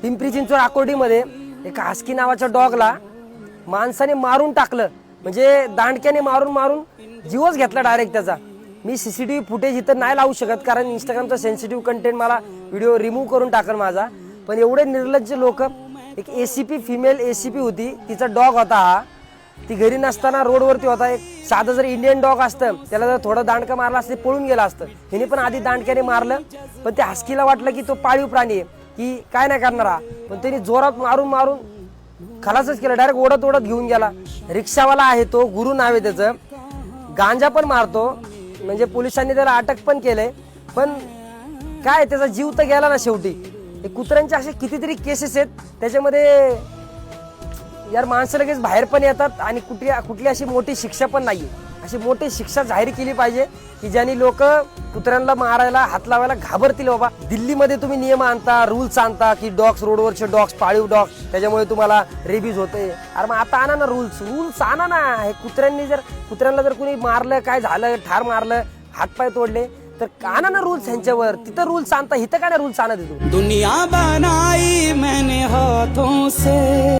पिंपरी चिंचवड आकोर्डीमध्ये एका हास्की नावाच्या डॉगला माणसाने मारून टाकलं, म्हणजे दांडक्याने मारून मारून जीवच घेतला डायरेक्ट त्याचा. मी सीसीटीव्ही फुटेज इथं नाही लावू शकत कारण इंस्टाग्रामचा सेन्सिटिव्ह कंटेंट मला व्हिडिओ रिमूव्ह करून टाकल माझा. पण एवढे निर्लज्ज लोक. एक एसीपी फिमेल एसीपी होती, तिचा डॉग होता हा. ती घरी नसताना रोडवरती होता. एक साधं जर इंडियन डॉग असतं त्याला जर थोडं दांडकं मारलं असतं पळून गेला असतं. हिने पण आधी दांडक्याने मारलं, पण त्या हस्कीला वाटलं की तो पाळीव प्राणी आहे की काय नाही करणार हा, पण त्यांनी जोरात मारून मारून खलासच केलं. डायरेक्ट ओढत ओढत घेऊन गेला. रिक्षावाला आहे तो, गुरु नाव आहे त्याचं. गांजा पण मारतो, म्हणजे पोलिसांनी त्याला अटक पण केलंय. पण काय त्याचा जीव तर गेला ना शेवटी. कुत्र्यांचे असे कितीतरी केसेस आहेत त्याच्यामध्ये यार. माणसं लगेच बाहेर पण येतात आणि कुठली अशी मोठी शिक्षा पण नाहीये. अशी मोठी शिक्षा जाहीर केली पाहिजे की ज्याने लोक कुत्र्यांना मारायला हात लावायला घाबरतील. बाबा दिल्लीमध्ये तुम्ही नियम आणता, रूल्स आणता की डॉग्स, रोडवरचे डॉग्स, पाळीव डॉग्स, त्याच्यामुळे तुम्हाला रेबीज होते. अरे मग आता आणा ना रूल्स आणा ना. हे कुत्र्यांना जर कुणी मारलं, काय झालं, ठार मारलं, हातपाय तोडले, तर आणा ना रूल्स ह्यांच्यावर. तिथं रूल्स आणता, इथं काय ना रूल्स आणा. तिथून दुनिया बनाई मैंने हाथों से.